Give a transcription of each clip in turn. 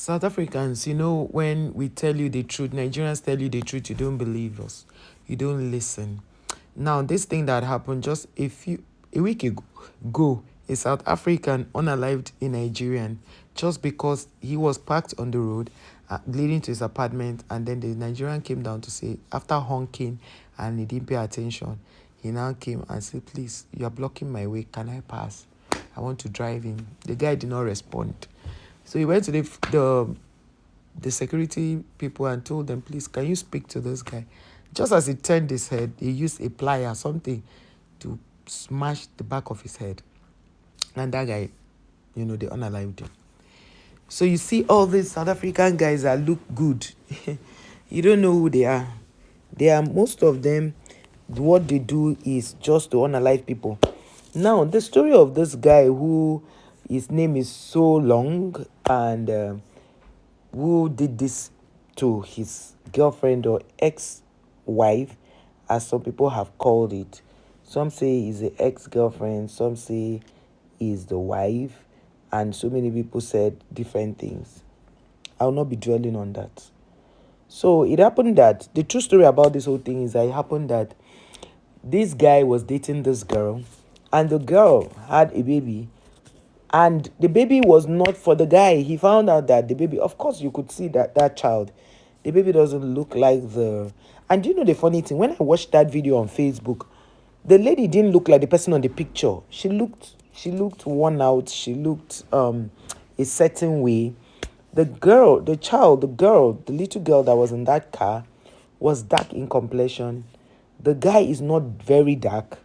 South Africans, when we tell you the truth, Nigerians tell you the truth, you don't believe us. You don't listen. Now, this thing that happened just a week ago, a South African unalived a Nigerian just because he was parked on the road leading to his apartment, and then the Nigerian came down to say, after honking and he didn't pay attention, he now came and said, please, you are blocking my way, can I pass? I want to drive in. The guy did not respond. So he went to the security people and told them, please, can you speak to this guy? Just as he turned his head, he used a plier, something, to smash the back of his head. And that guy, they unalived him. So you see all these South African guys that look good. You don't know who they are. Most of them, what they do is just to unalive people. Now, the story of this guy who his name is so long and who did this to his girlfriend or ex-wife, as some people have called it. Some say he's the ex-girlfriend, some say he's the wife, and so many people said different things. I'll not be dwelling on that. So it happened that, the true story about this whole thing is that it happened that this guy was dating this girl, and the girl had a baby, and the baby was not for the guy. He found out that the baby, of course, you could see that child, the baby doesn't look like the. And you know the funny thing, when I watched that video on Facebook, the lady didn't look like the person on the picture. She looked worn out. She looked a certain way. The little girl that was in that car was dark in complexion. The guy is not very dark.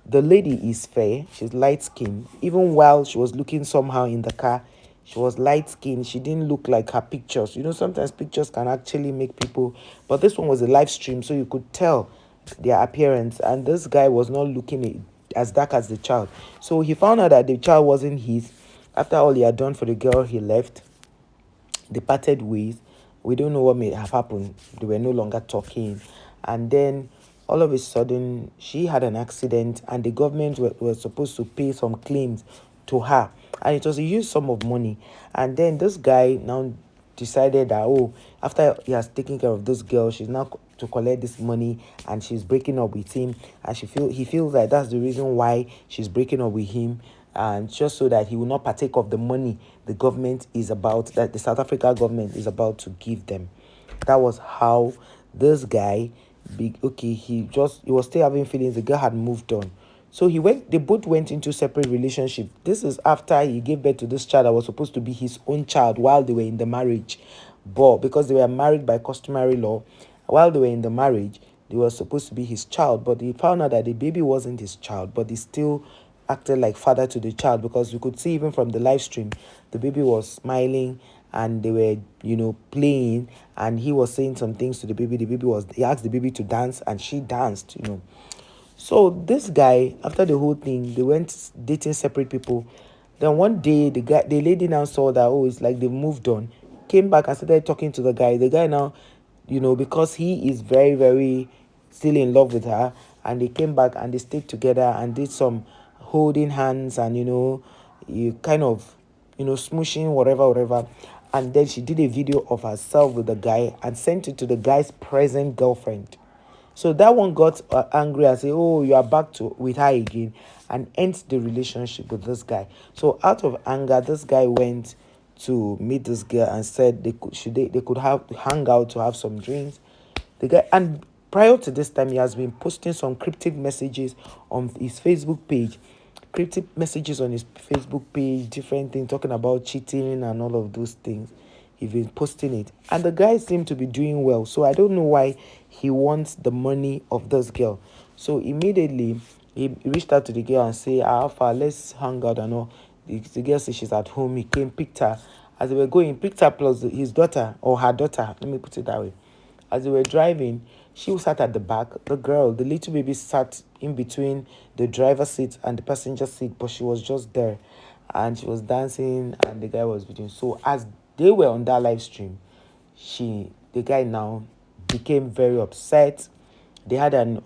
The lady is fair. She's light skinned. Even while she was looking somehow in the car, she was light skinned. She didn't look like her pictures. Sometimes pictures can actually make people, but this one was a live stream, so you could tell their appearance. And this guy was not looking as dark as the child. So he found out that the child wasn't his. After all he had done for the girl, he left. They parted ways. We don't know what may have happened. They were no longer talking. And then all of a sudden, she had an accident, and the government were supposed to pay some claims to her. And it was a huge sum of money. And then this guy now decided that, after he has taken care of this girl, she's now to collect this money, and she's breaking up with him. And he feels like that's the reason why she's breaking up with him, and just so that he will not partake of the money that the South Africa government is about to give them. That was how this guy, he was still having feelings. The girl had moved on. So they both went into separate relationship. This is after he gave birth to this child that was supposed to be his own child while they were in the marriage. But because they were married by customary law, while they were in the marriage, they were supposed to be his child. But he found out that the baby wasn't his child, but he still acted like father to the child, because you could see even from the live stream, the baby was smiling and they were, playing, and he was saying some things to the baby. He asked the baby to dance, and she danced. So this guy, after the whole thing, they went dating separate people. Then one day, the lady now saw that, it's like they moved on, came back and started talking to the guy. The guy now, because he is very, very still in love with her, and they came back and they stayed together and did some holding hands and, you kind of, smooshing, whatever. And then she did a video of herself with the guy and sent it to the guy's present girlfriend. So that one got angry and said, you are back with her again, and ends the relationship with this guy. So out of anger, this guy went to meet this girl and said they could hang out to have some drinks. The guy, and prior to this time, he has been posting some cryptic messages on his Facebook page. Different things, talking about cheating and all of those things. He's been posting it, and the guy seemed to be doing well. So I don't know why he wants the money of this girl. So immediately he reached out to the girl and say, Alpha, let's hang out and all. The girl said she's at home. He came, picked her. As they were going, picked her plus his daughter, or her daughter. Let me put it that way. As they were driving, she sat at the back. The little baby, sat in between the driver's seat and the passenger seat, but she was just there. And she was dancing, and the guy was videoing. So as they were on that live stream, the guy now became very upset. They had a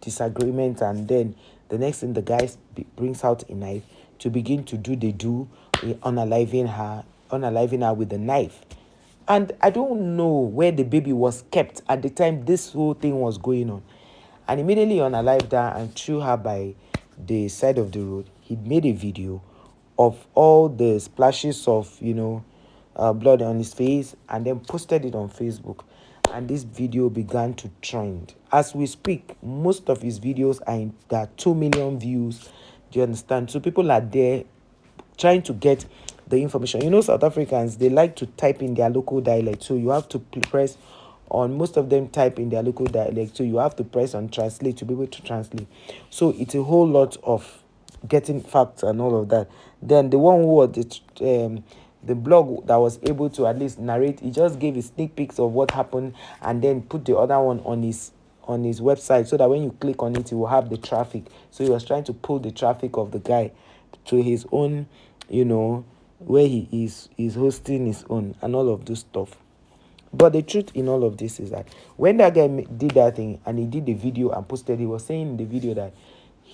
disagreement, and then the next thing, the guy brings out a knife to begin to do unaliving her. unaliving her with a knife. And I don't know where the baby was kept at the time this whole thing was going on. And immediately unalived her and threw her by the side of the road. He made a video of all the splashes of, blood on his face, and then posted it on Facebook. And this video began to trend. As we speak, most of his videos are in that 2 million views. Do you understand? So people are there trying to get the information. South Africans, they like to type in their local dialect. So you have to press on, most of them type in their local dialect. So you have to press on translate to be able to translate. So it's a whole lot of getting facts and all of that. Then the one who was the blog that was able to at least narrate, he just gave his sneak peeks of what happened and then put the other one on his website, so that when you click on it, you will have the traffic. So he was trying to pull the traffic of the guy to his own, where he's hosting his own and all of this stuff. But the truth in all of this is that when that guy did that thing and he did the video and posted, he was saying in the video that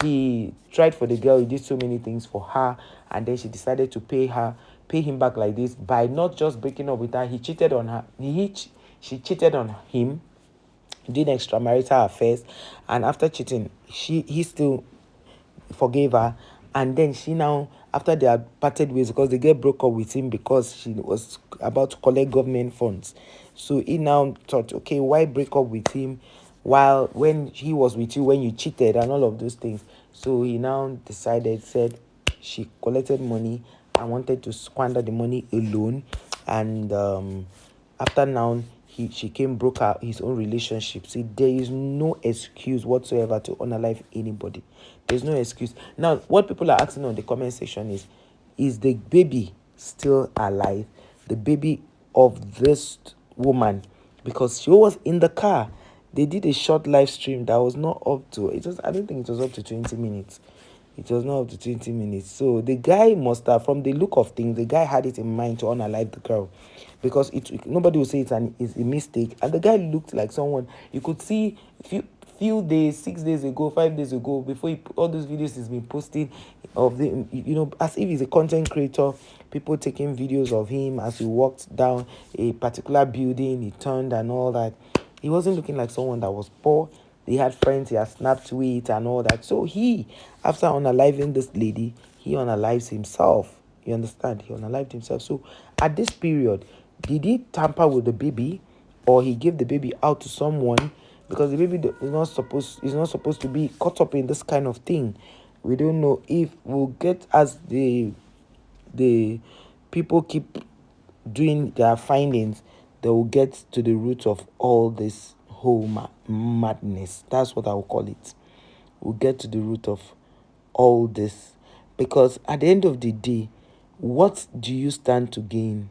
he tried for the girl, he did so many things for her, and then she decided to pay him back like this by not just breaking up with her. He cheated on her. She cheated on him, did extramarital affairs, and after cheating, he still forgave her. And then she now, after they had parted ways, because they get broke up with him because she was about to collect government funds. So he now thought, okay, why break up with him while when he was with you when you cheated and all of those things. So he now said she collected money and wanted to squander the money alone. And after now, she broke out his own relationship. See, there is no excuse whatsoever to unalive anybody. There's no excuse. Now, what people are asking on the comment section is the baby still alive? The baby of this woman, because she was in the car. They did a short live stream that was not up to, I don't think it was up to 20 minutes. It was not up to 20 minutes. So the guy must have, from the look of things, the guy had it in mind to unalive the girl, because nobody will say it's a mistake. And the guy looked like someone you could see few days, 6 days ago, 5 days ago, before all those videos he's been posting of the, as if he's a content creator. People taking videos of him as he walked down a particular building, he turned and all that. He wasn't looking like someone that was poor. They had friends he had snapped with and all that. So after unaliving this lady, he unalives himself. You understand? He unalived himself. So at this period, did he tamper with the baby, or he gave the baby out to someone? Because the baby is not supposed to be caught up in this kind of thing. We don't know if we'll get, as the people keep doing their findings, they will get to the root of all this whole madness. That's what I will call it. We'll get to the root of all this, because at the end of the day, what do you stand to gain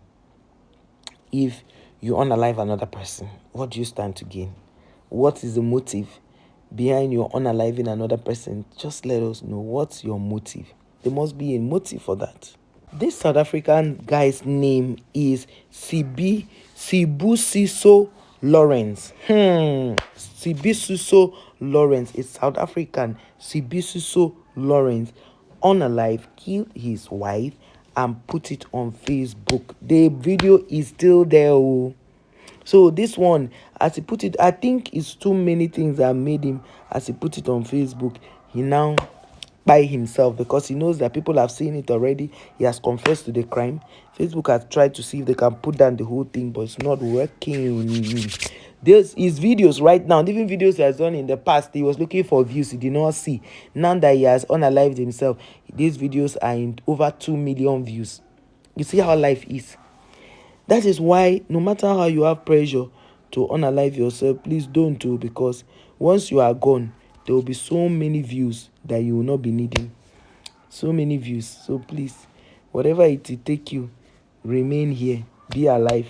if you unalive another person? What do you stand to gain? What is the motive behind your unaliving another person? Just let us know. What's your motive? There must be a motive for that. This South African guy's name is Sibusiso Lawrence. Sibusiso Lawrence is South African. Sibusiso Lawrence, unalive, killed his wife and put it on Facebook. The video is still there. So this one, as he put it, I think it's too many things that made him, as he put it on Facebook, he now by himself, because he knows that people have seen it already. He has confessed to the crime. Facebook has tried to see if they can put down the whole thing, but it's not working. There's his videos right now, even videos he has done in the past, he was looking for views, he did not see. Now that he has unalived himself, these videos are in over 2 million views. You see how life is. That is why, no matter how you have pressure to unalive yourself, please don't do, because once you are gone, there will be so many views that you will not be needing. So many views. So please, whatever it will take you, remain here. Be alive.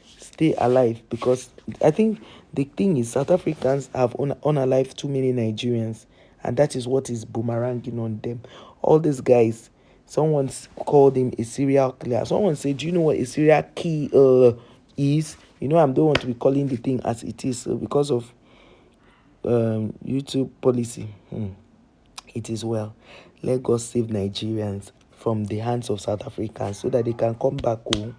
Stay alive, because I think the thing is, South Africans have unalived too many Nigerians, and that is what is boomeranging on them. All these guys, someone called him a serial killer. Someone said, do you know what a serial killer is? I don't want to be calling the thing as it is, because of YouTube policy. It is well. Let God save Nigerians from the hands of South Africans so that they can come back home.